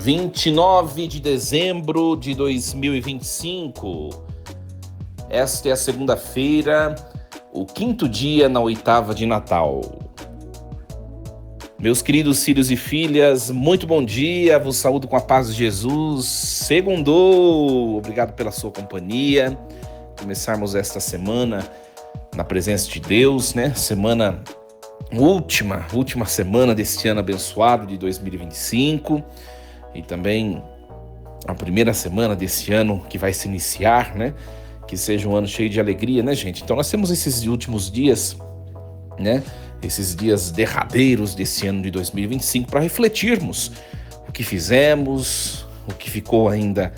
29 de dezembro de 2025. Esta é a segunda-feira, o quinto dia na oitava de Natal. Meus queridos filhos e filhas, muito bom dia, vos saúdo com a paz de Jesus. Segundou, obrigado pela sua companhia. Começarmos esta semana na presença de Deus, né? Última semana deste ano abençoado de 2025 e também a primeira semana deste ano que vai se iniciar, né? Que seja um ano cheio de alegria, né, gente? Então nós temos esses últimos dias, né? Esses dias derradeiros desse ano de 2025 para refletirmos o que fizemos, o que ficou ainda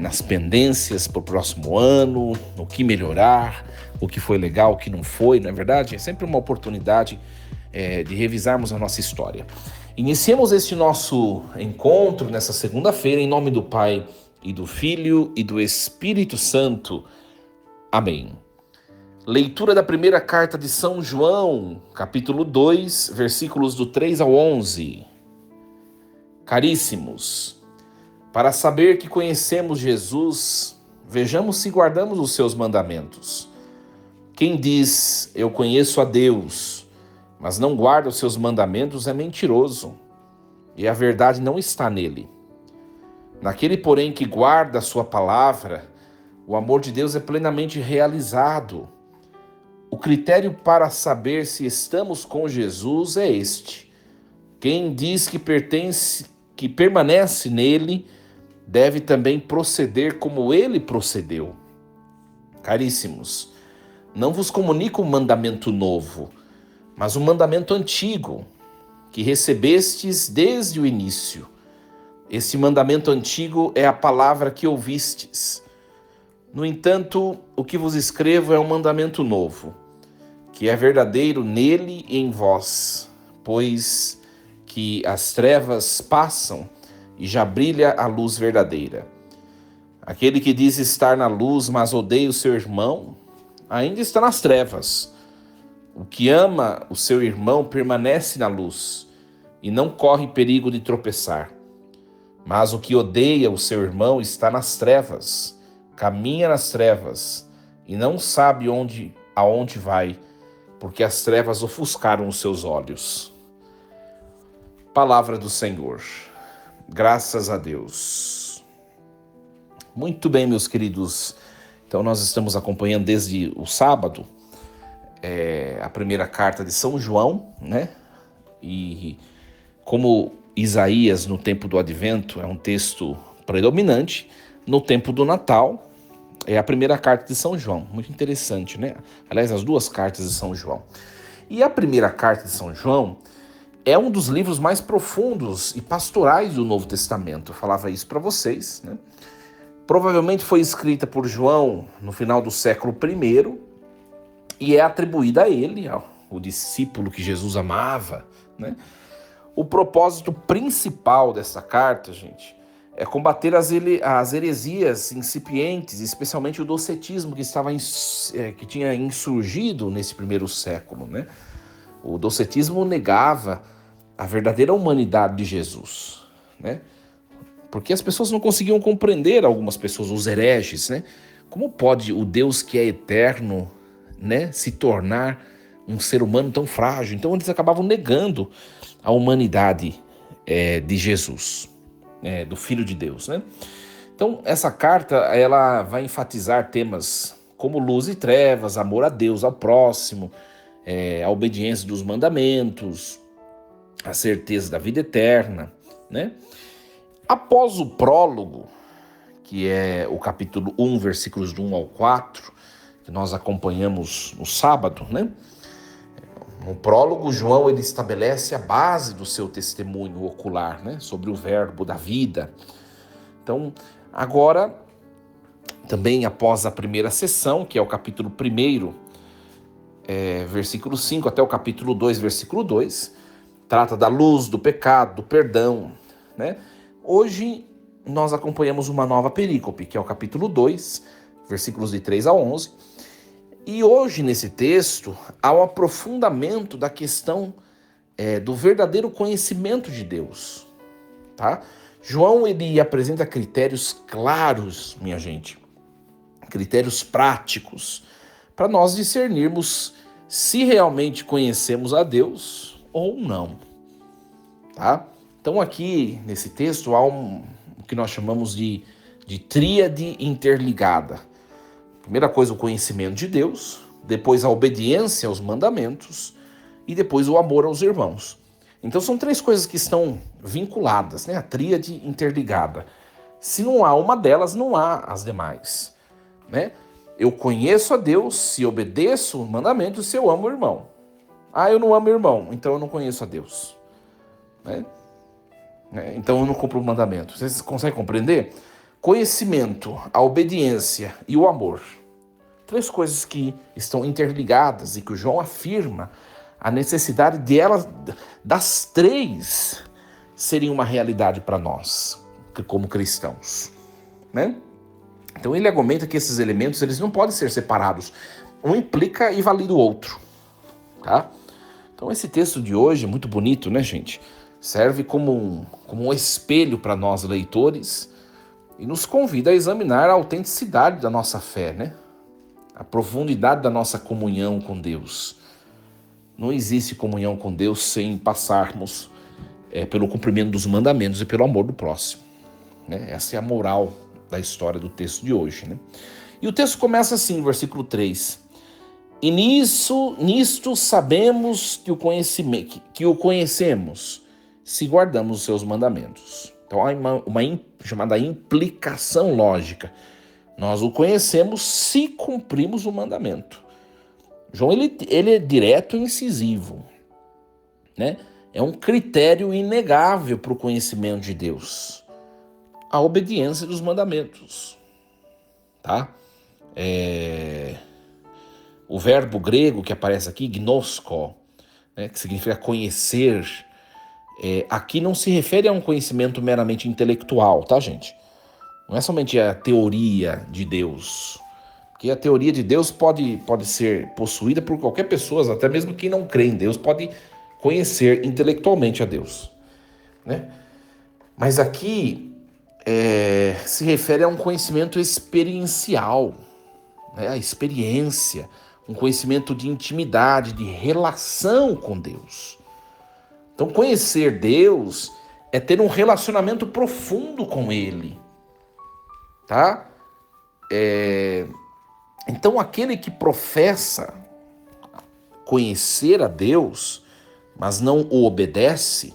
nas pendências para o próximo ano, o que melhorar, o que foi legal, o que não foi, não é verdade? É sempre uma oportunidade de revisarmos a nossa história. Iniciemos este nosso encontro nessa segunda-feira em nome do Pai e do Filho e do Espírito Santo. Amém. Leitura da primeira carta de São João, capítulo 2, versículos do 3 ao 11. Caríssimos, para saber que conhecemos Jesus, vejamos se guardamos os seus mandamentos. Quem diz, eu conheço a Deus, mas não guarda os seus mandamentos é mentiroso, e a verdade não está nele. Naquele, porém, que guarda a sua palavra, o amor de Deus é plenamente realizado. O critério para saber se estamos com Jesus é este: quem diz que permanece nele, deve também proceder como ele procedeu. Caríssimos, não vos comunico um mandamento novo, mas um mandamento antigo, que recebestes desde o início. Esse mandamento antigo é a palavra que ouvistes. No entanto, o que vos escrevo é um mandamento novo, que é verdadeiro nele e em vós, pois que as trevas passam e já brilha a luz verdadeira. Aquele que diz estar na luz, mas odeia o seu irmão, ainda está nas trevas. O que ama o seu irmão permanece na luz e não corre perigo de tropeçar. Mas o que odeia o seu irmão está nas trevas, caminha nas trevas e não sabe aonde vai, porque as trevas ofuscaram os seus olhos. Palavra do Senhor. Graças a Deus. Muito bem, meus queridos. Então nós estamos acompanhando desde o sábado a primeira carta de São João, né? E como Isaías no tempo do Advento é um texto predominante, no tempo do Natal é a primeira carta de São João. Muito interessante, né? Aliás, as duas cartas de São João. E a primeira carta de São João é um dos livros mais profundos e pastorais do Novo Testamento. Eu falava isso para vocês, né? Provavelmente foi escrita por João no final do século I e é atribuída a ele, o discípulo que Jesus amava, né? O propósito principal dessa carta, gente, é combater as heresias incipientes, especialmente o docetismo que tinha insurgido nesse primeiro século, né? O docetismo negava a verdadeira humanidade de Jesus, né? Porque as pessoas não conseguiam compreender, algumas pessoas, os hereges, né? Como pode o Deus que é eterno, né, se tornar um ser humano tão frágil? Então eles acabavam negando a humanidade de Jesus, do Filho de Deus, né? Então essa carta ela vai enfatizar temas como luz e trevas, amor a Deus, ao próximo, a obediência dos mandamentos, a certeza da vida eterna, né? Após o prólogo, que é o capítulo 1, versículos do 1 ao 4, que nós acompanhamos no sábado, né? No prólogo, João ele estabelece a base do seu testemunho ocular, né? Sobre o verbo da vida. Então, agora, também após a primeira sessão, que é o capítulo 1, versículo 5, até o capítulo 2, versículo 2, trata da luz, do pecado, do perdão, né? Hoje, nós acompanhamos uma nova perícope, que é o capítulo 2, versículos de 3 a 11. E hoje, nesse texto, há um aprofundamento da questão do verdadeiro conhecimento de Deus, tá? João, ele apresenta critérios claros, minha gente, critérios práticos, para nós discernirmos se realmente conhecemos a Deus ou não, tá? Então aqui, nesse texto, há o que nós chamamos de tríade interligada. Primeira coisa, o conhecimento de Deus, depois a obediência aos mandamentos e depois o amor aos irmãos. Então são três coisas que estão vinculadas, né? A tríade interligada. Se não há uma delas, não há as demais, né? Eu conheço a Deus se obedeço os mandamentos, se eu amo o irmão. Ah, eu não amo o irmão, então eu não conheço a Deus, né? Então eu não cumpro o mandamento. Vocês conseguem compreender? Conhecimento, a obediência e o amor. Três coisas que estão interligadas e que o João afirma a necessidade das três, serem uma realidade para nós, como cristãos, né? Então ele argumenta que esses elementos eles não podem ser separados. Um implica e valida o outro, tá? Então esse texto de hoje é muito bonito, né, gente? Serve como um espelho para nós leitores e nos convida a examinar a autenticidade da nossa fé, né? A profundidade da nossa comunhão com Deus. Não existe comunhão com Deus sem passarmos pelo cumprimento dos mandamentos e pelo amor do próximo, né? Essa é a moral da história do texto de hoje, né? E o texto começa assim, versículo 3. E nisto sabemos que o conhecemos, se guardamos os seus mandamentos. Então há uma chamada implicação lógica. Nós o conhecemos se cumprimos o mandamento. João ele é direto e incisivo, né? É um critério inegável para o conhecimento de Deus. A obediência dos mandamentos, tá? O verbo grego que aparece aqui, gnosko, né, que significa conhecer, aqui não se refere a um conhecimento meramente intelectual, tá, gente? Não é somente a teoria de Deus, porque a teoria de Deus pode ser possuída por qualquer pessoa, até mesmo quem não crê em Deus pode conhecer intelectualmente a Deus, né? Mas aqui se refere a um conhecimento experiencial, né? A experiência, um conhecimento de intimidade, de relação com Deus. Então, conhecer Deus é ter um relacionamento profundo com Ele, tá? Então, aquele que professa conhecer a Deus, mas não o obedece,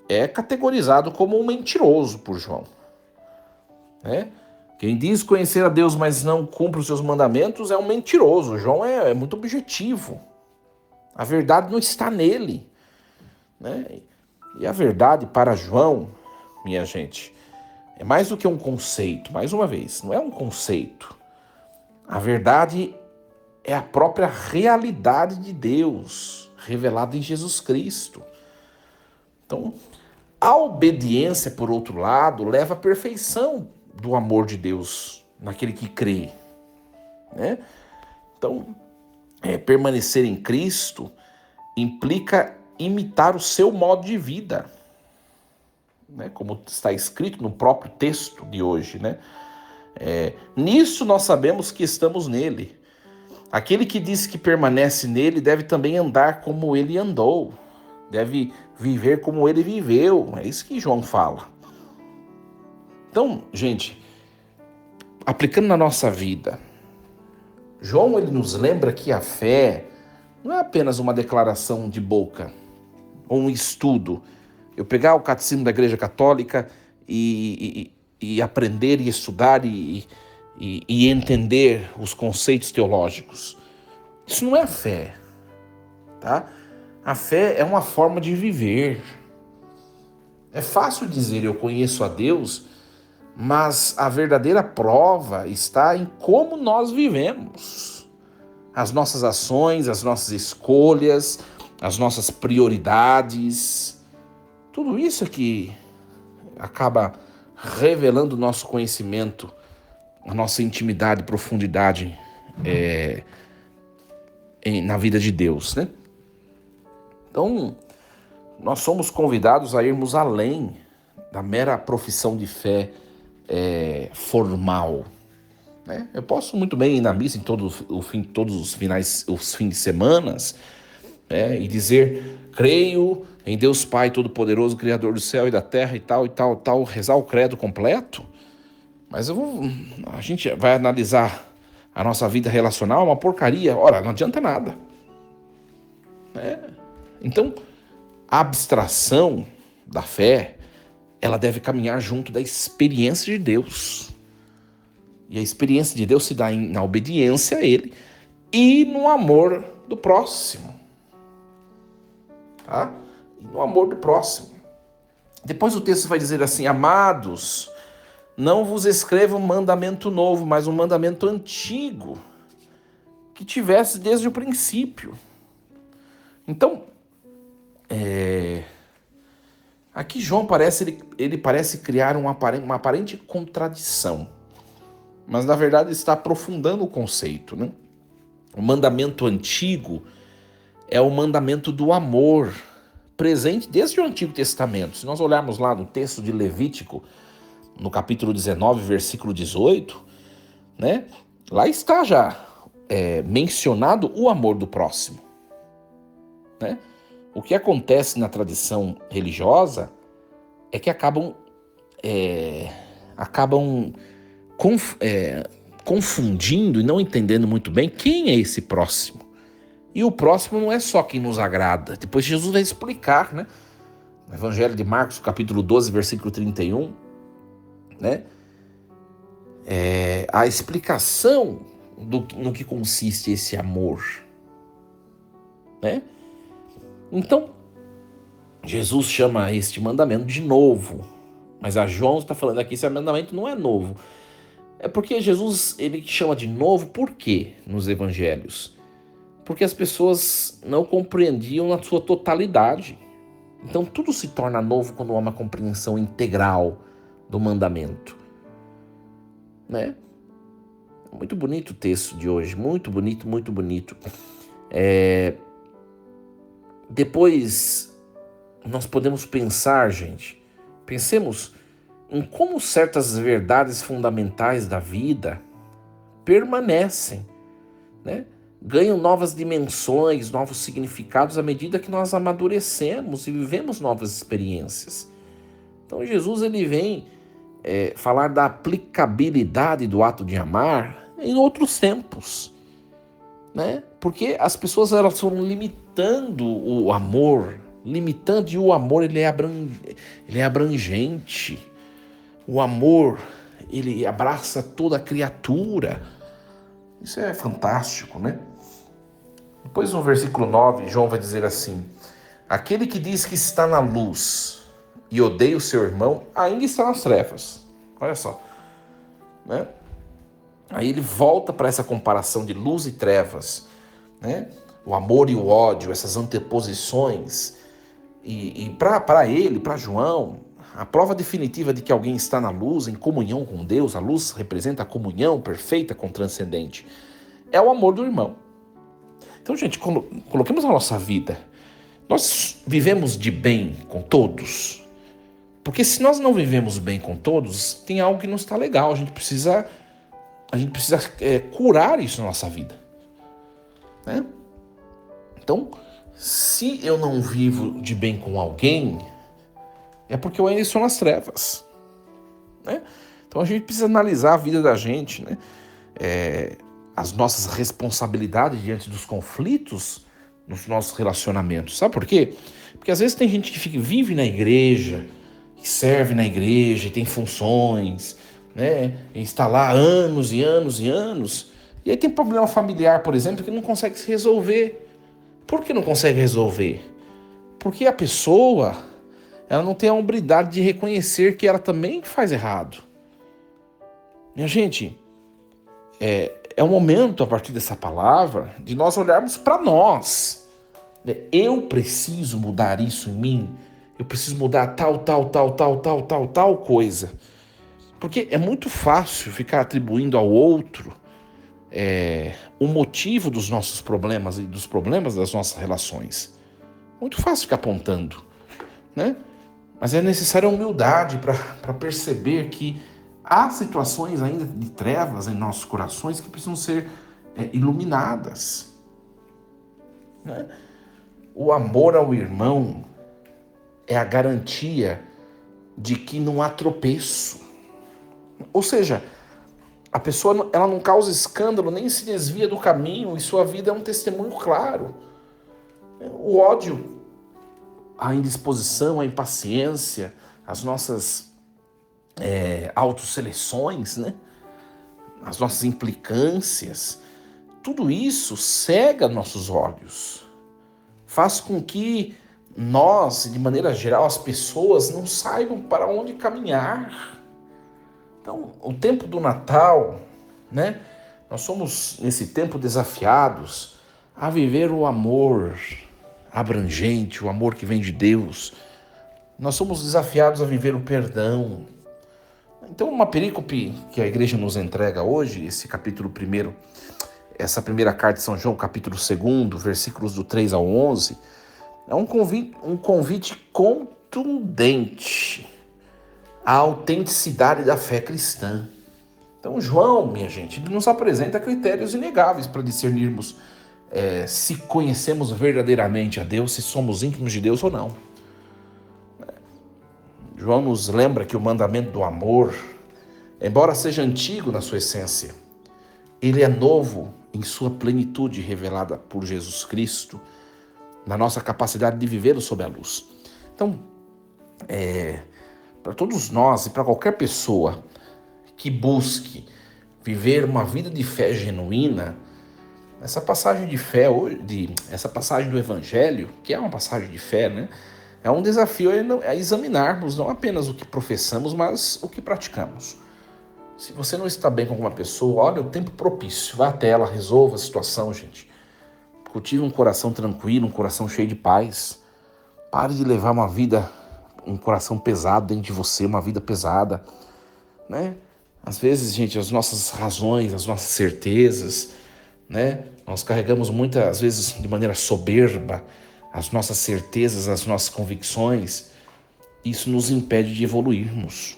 é categorizado como um mentiroso por João, né? Quem diz conhecer a Deus, mas não cumpre os seus mandamentos, é um mentiroso. João é muito objetivo. A verdade não está nele, né? E a verdade para João, minha gente, é mais do que um conceito. Mais uma vez, não é um conceito. A verdade é a própria realidade de Deus, revelada em Jesus Cristo. Então, a obediência, por outro lado, leva à perfeição do amor de Deus naquele que crê, né? Então, permanecer em Cristo implica imitar o seu modo de vida, né? Como está escrito no próprio texto de hoje, né? Nisso nós sabemos que estamos nele. Aquele que diz que permanece nele deve também andar como ele andou, deve viver como ele viveu. É isso que João fala. Então, gente, aplicando na nossa vida, João ele nos lembra que a fé não é apenas uma declaração de boca ou um estudo. Eu pegar o catecismo da Igreja Católica e aprender e estudar e entender os conceitos teológicos. Isso não é fé, tá? A fé é uma forma de viver. É fácil dizer eu conheço a Deus, mas a verdadeira prova está em como nós vivemos. As nossas ações, as nossas escolhas, as nossas prioridades. Tudo isso é que acaba revelando o nosso conhecimento, a nossa intimidade e profundidade na vida de Deus, né? Então, nós somos convidados a irmos além da mera profissão de fé formal. Né? Eu posso muito bem ir na missa em todos os fins de semana, e dizer, creio em Deus Pai Todo-Poderoso, Criador do céu e da terra e tal, rezar o credo completo, mas a gente vai analisar a nossa vida relacional, uma porcaria. Ora, não adianta nada. Então, a abstração da fé, ela deve caminhar junto da experiência de Deus. E a experiência de Deus se dá na obediência a Ele e no amor do próximo. Tá? No amor do próximo. Depois o texto vai dizer assim, amados, não vos escrevo um mandamento novo, mas um mandamento antigo, que tivesse desde o princípio. Então, aqui João ele parece criar uma aparente contradição, mas na verdade está aprofundando o conceito, né? O mandamento antigo é o mandamento do amor, presente desde o Antigo Testamento. Se nós olharmos lá no texto de Levítico, no capítulo 19, versículo 18, né? Lá está já mencionado o amor do próximo. Né? O que acontece na tradição religiosa é que acabam confundindo e não entendendo muito bem quem é esse próximo. E o próximo não é só quem nos agrada. Depois Jesus vai explicar, né? No Evangelho de Marcos, capítulo 12, versículo 31, né? A explicação no que consiste esse amor. Né? Então, Jesus chama este mandamento de novo. Mas a João está falando aqui, esse mandamento não é novo. É porque Jesus, ele chama de novo, por quê nos evangelhos? Porque as pessoas não compreendiam na sua totalidade. Então tudo se torna novo quando há uma compreensão integral do mandamento. Né? Muito bonito o texto de hoje, muito bonito, muito bonito. Depois nós podemos pensar, gente, pensemos em como certas verdades fundamentais da vida permanecem, né? Ganham novas dimensões, novos significados à medida que nós amadurecemos e vivemos novas experiências. Então Jesus ele vem falar da aplicabilidade do ato de amar em outros tempos, né? Porque as pessoas elas foram limitando o amor, e o amor ele é abrangente. O amor ele abraça toda a criatura. Isso é fantástico, né? Depois no versículo 9, João vai dizer assim: aquele que diz que está na luz e odeia o seu irmão, ainda está nas trevas. Olha só. Né? Aí ele volta para essa comparação de luz e trevas. Né? O amor e o ódio, essas anteposições. E para ele, para João, a prova definitiva de que alguém está na luz, em comunhão com Deus, a luz representa a comunhão perfeita com o transcendente, é o amor do irmão. Então, gente, coloquemos na nossa vida. Nós vivemos de bem com todos? Porque se nós não vivemos bem com todos, tem algo que não está legal. A gente precisa curar isso na nossa vida. Né? Então, se eu não vivo de bem com alguém, é porque eu ainda estou nas trevas. Né? Então a gente precisa analisar a vida da gente, né? As nossas responsabilidades diante dos conflitos nos nossos relacionamentos. Sabe por quê? Porque às vezes tem gente que vive na igreja, que serve na igreja, e tem funções, né? E está lá anos e anos e anos, e aí tem problema familiar, por exemplo, que não consegue se resolver. Por que não consegue resolver? Porque a pessoa ela não tem a hombridade de reconhecer que ela também faz errado. Minha gente, é um momento, a partir dessa palavra, de nós olharmos para nós. Eu preciso mudar isso em mim. Eu preciso mudar tal coisa. Porque é muito fácil ficar atribuindo ao outro o motivo dos nossos problemas e dos problemas das nossas relações. Muito fácil ficar apontando, né? Mas é necessária humildade para perceber que há situações ainda de trevas em nossos corações que precisam ser iluminadas, né? O amor ao irmão é a garantia de que não há tropeço. Ou seja, a pessoa ela não causa escândalo, nem se desvia do caminho, e sua vida é um testemunho claro. O ódio, a indisposição, a impaciência, as nossas autosseleções, né? As nossas implicâncias, tudo isso cega nossos olhos, faz com que nós, de maneira geral, as pessoas não saibam para onde caminhar. Então, o tempo do Natal, né? Nós somos, nesse tempo, desafiados a viver o amor abrangente, o amor que vem de Deus. Nós somos desafiados a viver o perdão. Então, uma perícope que a igreja nos entrega hoje, esse capítulo 1, essa primeira carta de São João, capítulo 2, versículos do 3 ao 11, é um convite contundente à autenticidade da fé cristã. Então, João, minha gente, ele nos apresenta critérios inegáveis para discernirmos se conhecemos verdadeiramente a Deus, se somos íntimos de Deus ou não. João nos lembra que o mandamento do amor, embora seja antigo na sua essência, ele é novo em sua plenitude revelada por Jesus Cristo, na nossa capacidade de vivê-lo sob a luz. Então, para todos nós e para qualquer pessoa que busque viver uma vida de fé genuína, essa passagem de fé, essa passagem do Evangelho, que é uma passagem de fé, né? É um desafio a examinarmos não apenas o que professamos, mas o que praticamos. Se você não está bem com alguma pessoa, olha o tempo propício, vá até ela, resolva a situação, gente. Cultive um coração tranquilo, um coração cheio de paz. Pare de levar uma vida, um coração pesado dentro de você, uma vida pesada, né? Às vezes, gente, as nossas razões, as nossas certezas, né? Nós carregamos muitas vezes de maneira soberba as nossas certezas, as nossas convicções. Isso nos impede de evoluirmos.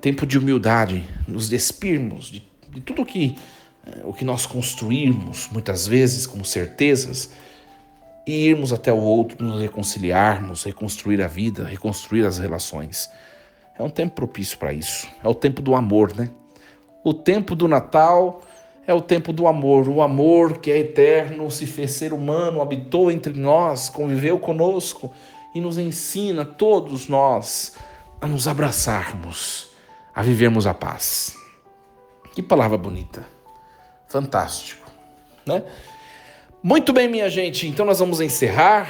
Tempo de humildade, nos despirmos de tudo o que nós construímos, muitas vezes como certezas, e irmos até o outro, nos reconciliarmos, reconstruir a vida, reconstruir as relações. É um tempo propício para isso. É o tempo do amor, né? O tempo do Natal é o tempo do amor. O amor que é eterno, se fez ser humano, habitou entre nós, conviveu conosco e nos ensina, todos nós, a nos abraçarmos, a vivermos a paz. Que palavra bonita. Fantástico, né? Muito bem, minha gente. Então nós vamos encerrar.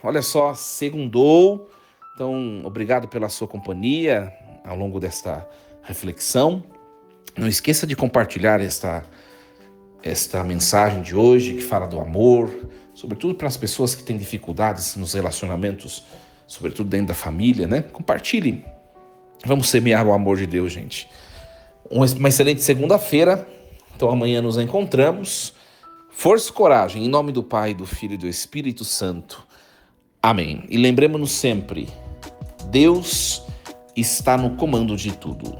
Olha só, segundou. Então, obrigado pela sua companhia ao longo desta reflexão. Não esqueça de compartilhar esta mensagem de hoje que fala do amor, sobretudo para as pessoas que têm dificuldades nos relacionamentos, sobretudo dentro da família, né? Compartilhe. Vamos semear o amor de Deus, gente. Uma excelente segunda-feira. Então amanhã nos encontramos. Força e coragem, em nome do Pai, do Filho e do Espírito Santo. Amém. E lembremos-nos sempre, Deus está no comando de tudo.